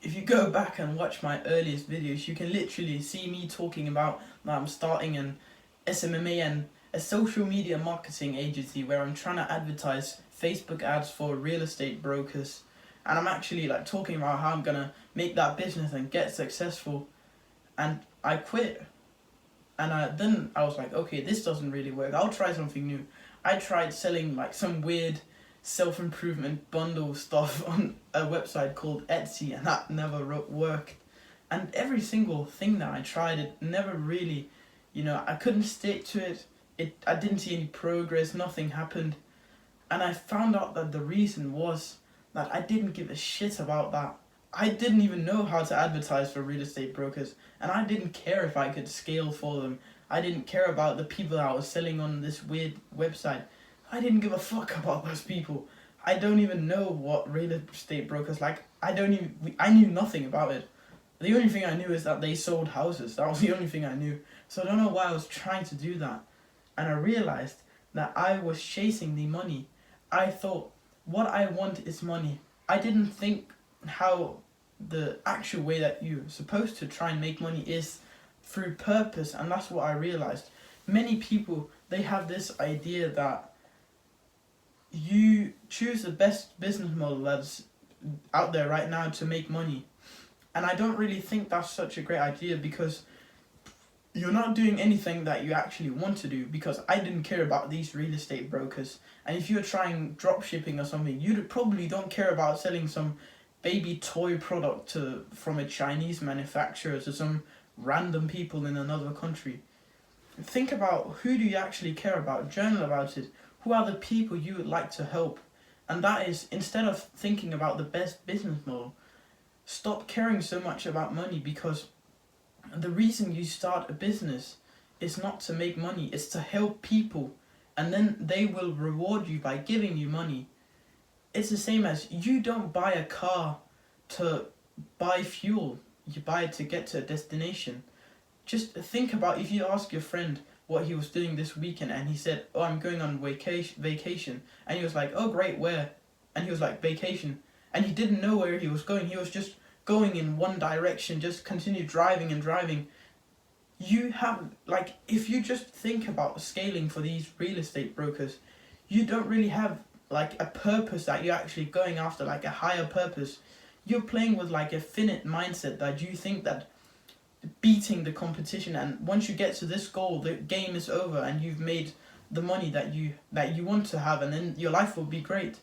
if you go back and watch my earliest videos, you can literally see me talking about that I'm starting an SMMA and a social media marketing agency where I'm trying to advertise Facebook ads for real estate brokers. And I'm actually like talking about how I'm gonna make that business and get successful. And I quit. And then I was like, okay, this doesn't really work. I'll try something new. I tried selling like some weird self-improvement bundle stuff on a website called Etsy, and that never worked. And every single thing that I tried, it never really, I couldn't stick to it. I didn't see any progress, nothing happened. And I found out that the reason was that I didn't give a shit about that. I didn't even know how to advertise for real estate brokers, and I didn't care if I could scale for them. I didn't care about the people that I was selling on this weird website. I didn't give a fuck about those people. I don't even know what real estate brokers like. I knew nothing about it. The only thing I knew is that they sold houses. That was the only thing I knew. So I don't know why I was trying to do that. And I realized that I was chasing the money. I thought, what I want is money. I didn't think how the actual way that you're supposed to try and make money is through purpose, and that's what I realized. Many people, they have this idea that you choose the best business model that's out there right now to make money. And I don't really think that's such a great idea, because you're not doing anything that you actually want to do, because I didn't care about these real estate brokers. And if you're trying drop shipping or something, you probably don't care about selling some baby toy product from a Chinese manufacturer to some random people in another country. Think about, who do you actually care about? Journal about it. Who are the people you would like to help? And that is, instead of thinking about the best business model, stop caring so much about money, because the reason you start a business is not to make money, it's to help people, and then they will reward you by giving you money. It's the same as, you don't buy a car to buy fuel, you buy it to get to a destination. Just think about, if you ask your friend what he was doing this weekend and he said, oh, I'm going on vacation, and he was like, oh great, where? And he was like, vacation, and he didn't know where he was going, he was just going in one direction, just continue driving and driving. You have, like, if you just think about scaling for these real estate brokers, you don't really have like a purpose that you're actually going after, like a higher purpose. You're playing with like a finite mindset that you think that beating the competition, and once you get to this goal, the game is over and you've made the money that you want to have, and then your life will be great.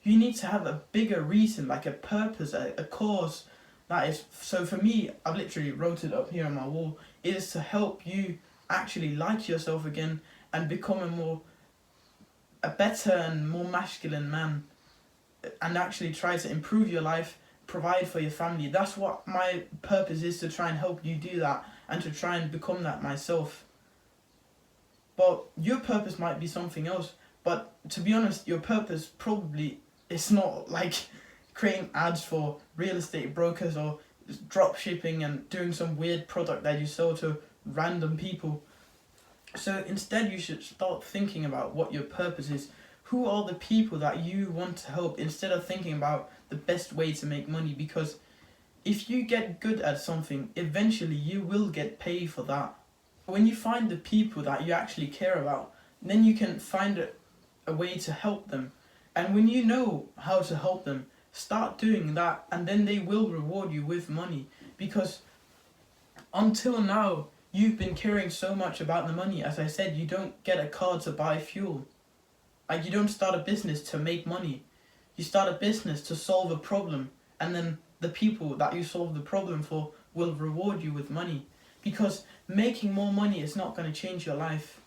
You need to have a bigger reason, like a purpose, a cause. That is, so for me, I've literally wrote it up here on my wall. It is to help you actually like yourself again and become a better and more masculine man, and actually try to improve your life, provide for your family. That's what my purpose is, to try and help you do that and to try and become that myself. But your purpose might be something else. But to be honest, your purpose probably is not like creating ads for real estate brokers or drop shipping and doing some weird product that you sell to random people. So instead, you should start thinking about what your purpose is. Who are the people that you want to help, instead of thinking about the best way to make money? Because if you get good at something, eventually you will get paid for that. When you find the people that you actually care about, then you can find a way to help them. And when you know how to help them, start doing that, and then they will reward you with money. Because until now, you've been caring so much about the money. As I said, you don't get a car to buy fuel. Like, you don't start a business to make money. You start a business to solve a problem, and then the people that you solve the problem for will reward you with money. Because making more money is not going to change your life.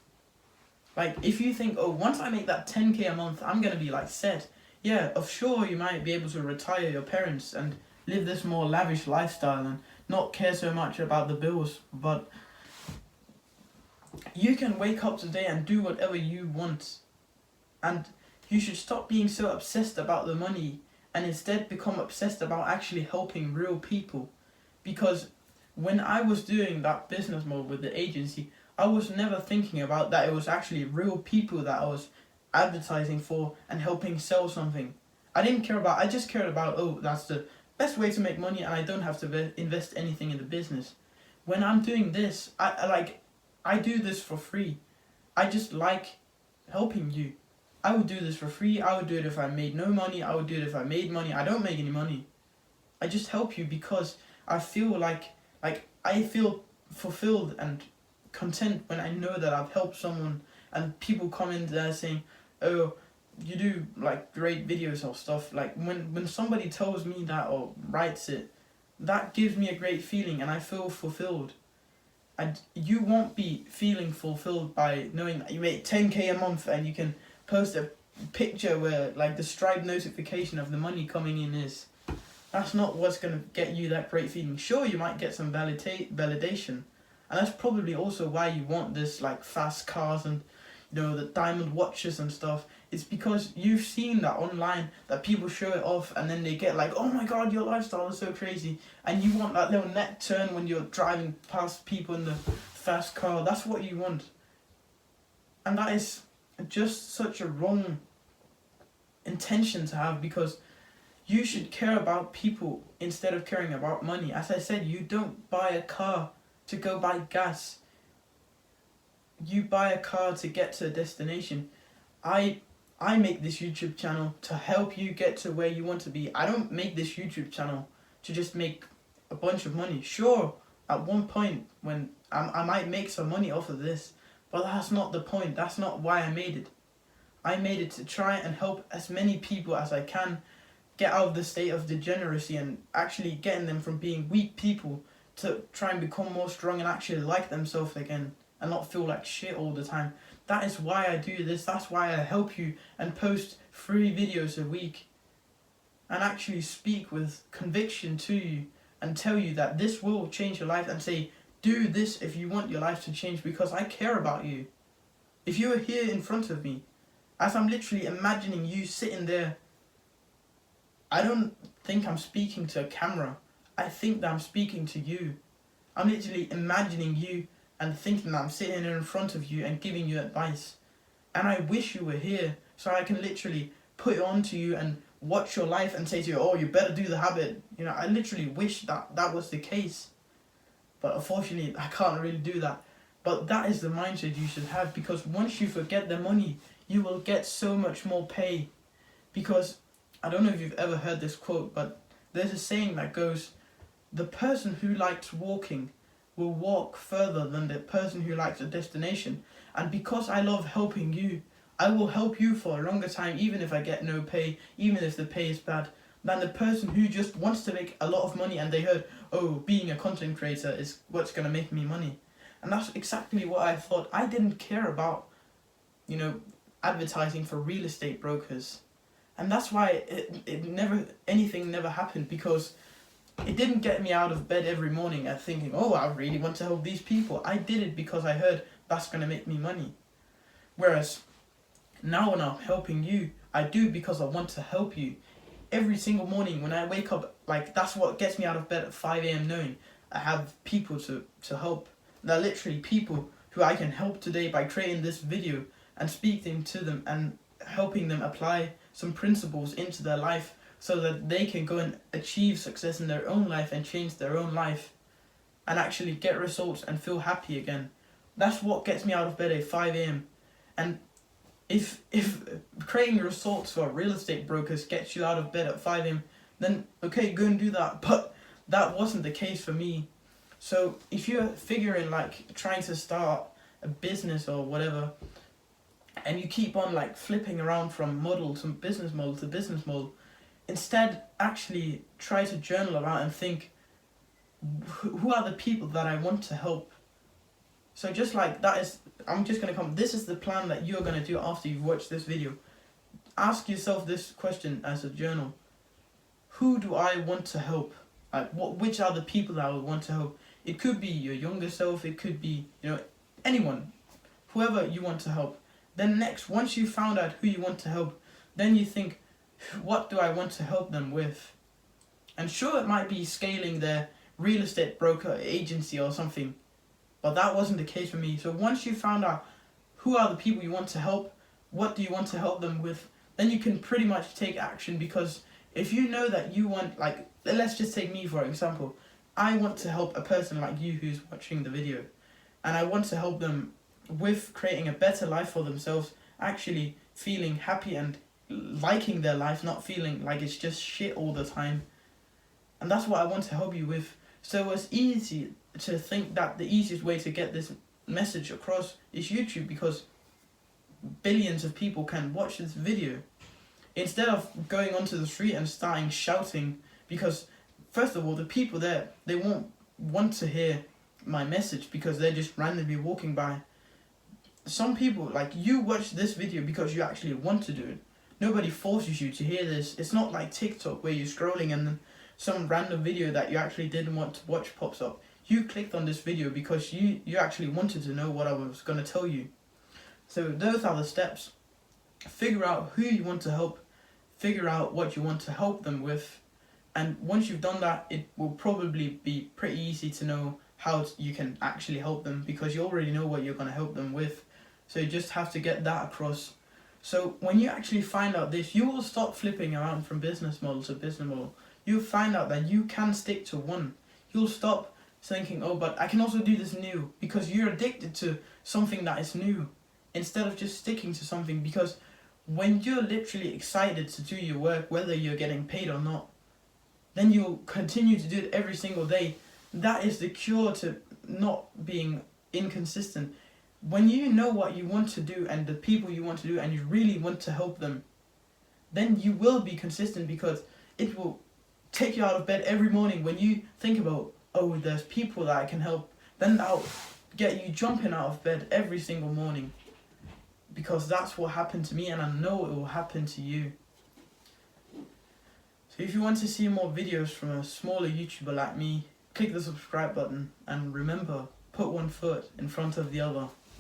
Like, if you think, oh, once I make that 10k a month, I'm going to be like set. Yeah, of sure, you might be able to retire your parents and live this more lavish lifestyle and not care so much about the bills, but you can wake up today and do whatever you want. And you should stop being so obsessed about the money and instead become obsessed about actually helping real people. Because when I was doing that business model with the agency, I was never thinking about that it was actually real people that I was advertising for and helping sell something. I just cared about, oh, that's the best way to make money, and I don't have to invest anything in the business. When I'm doing this, I do this for free. I just like helping you. I would do this for free. I would do it if I made no money. I would do it if I made money. I don't make any money. I just help you because I feel like I feel fulfilled and content when I know that I've helped someone, and people comment there saying, "Oh, you do like great videos or stuff." Like when somebody tells me that or writes it, that gives me a great feeling and I feel fulfilled. And you won't be feeling fulfilled by knowing that you make 10k a month and you can post a picture where like the Stripe notification of the money coming in is. That's not what's going to get you that great feeling. Sure, you might get some validation, and that's probably also why you want this like fast cars and the diamond watches and stuff. It's because you've seen that online, that people show it off and then they get like, oh my god, your lifestyle is so crazy, and you want that little neck turn when you're driving past people in the fast car. That's what you want, and that is just such a wrong intention to have, because you should care about people instead of caring about money. As I said, you don't buy a car to go buy gas. You buy a car to get to a destination. I make this YouTube channel to help you get to where you want to be. I don't make this YouTube channel to just make a bunch of money. Sure, at one point when I might make some money off of this, but that's not the point. That's not why I made it. I made it to try and help as many people as I can get out of the state of degeneracy and actually getting them from being weak people to try and become more strong and actually like themselves again and not feel like shit all the time. That is why I do this. That's why I help you and post 3 videos a week and actually speak with conviction to you and tell you that this will change your life, and say, do this if you want your life to change, because I care about you. If you were here in front of me, as I'm literally imagining you sitting there, I don't think I'm speaking to a camera. I think that I'm speaking to you. I'm literally imagining you and thinking that I'm sitting in front of you and giving you advice. And I wish you were here so I can literally put it on to you and watch your life and say to you, oh, you better do the habit. I literally wish that was the case. But unfortunately, I can't really do that. But that is the mindset you should have, because once you forget the money, you will get so much more pay. Because I don't know if you've ever heard this quote, but there's a saying that goes, the person who likes walking will walk further than the person who likes a destination. And because I love helping you, I will help you for a longer time, even if I get no pay, even if the pay is bad, than the person who just wants to make a lot of money and they heard, oh, being a content creator is what's going to make me money. And that's exactly what I thought. I didn't care about, advertising for real estate brokers. And that's why anything never happened, because it didn't get me out of bed every morning and thinking, oh, I really want to help these people. I did it because I heard that's going to make me money. Whereas now when I'm helping you, I do it because I want to help you. Every single morning when I wake up, that's what gets me out of bed at 5 a.m. knowing I have people to help. They're literally people who I can help today by creating this video and speaking to them and helping them apply some principles into their life so that they can go and achieve success in their own life and change their own life and actually get results and feel happy again. That's what gets me out of bed at 5 a.m. And if creating results for real estate brokers gets you out of bed at 5 a.m, then okay, go and do that. But that wasn't the case for me. So if you're figuring trying to start a business or whatever, and you keep on flipping around from model to business model, instead actually try to journal about and think, who are the people that I want to help? So just I'm just going to this is the plan that you're going to do after you've watched this video. Ask yourself this question as a journal. Who do I want to help? Which are the people that I would want to help? It could be your younger self, it could be, anyone, whoever you want to help. Then next, once you found out who you want to help, then you think, what do I want to help them with? And sure, it might be scaling their real estate broker agency or something, but that wasn't the case for me. So once you found out who are the people you want to help, what do you want to help them with, then you can pretty much take action, because If you know that you want, like, let's just take me for example. I want to help a person like you who's watching the video, and I want to help them with creating a better life for themselves, actually feeling happy and liking their life, not feeling like it's just shit all the time. And that's what I want to help you with. So it's easy to think that the easiest way to get this message across is YouTube, because billions of people can watch this video. Instead of going onto the street and starting shouting, because first of all, the people there, they won't want to hear my message because they're just randomly walking by. Some people, like, you watch this video because you actually want to do it. Nobody forces you to hear this. It's not like TikTok where you're scrolling and then some random video that you actually didn't want to watch pops up. You clicked on this video because you actually wanted to know what I was going to tell you. So those are the steps. Figure out who you want to help. Figure out what you want to help them with. And once you've done that, it will probably be pretty easy to know how you can actually help them, because you already know what you're going to help them with. So you just have to get that across. So when you actually find out this, you will stop flipping around from business model to business model. You'll find out that you can stick to one. You'll stop thinking, oh, but I can also do this new, because you're addicted to something that is new instead of just sticking to something. Because when you're literally excited to do your work, whether you're getting paid or not, then you'll continue to do it every single day. That is the cure to not being inconsistent. When you know what you want to do and the people you want to do and you really want to help them, then you will be consistent, because it will take you out of bed every morning. When you think about, oh, there's people that I can help, then that'll get you jumping out of bed every single morning, because that's what happened to me, and I know it will happen to you. So if you want to see more videos from a smaller YouTuber like me, click the subscribe button, and remember, put one foot in front of the other.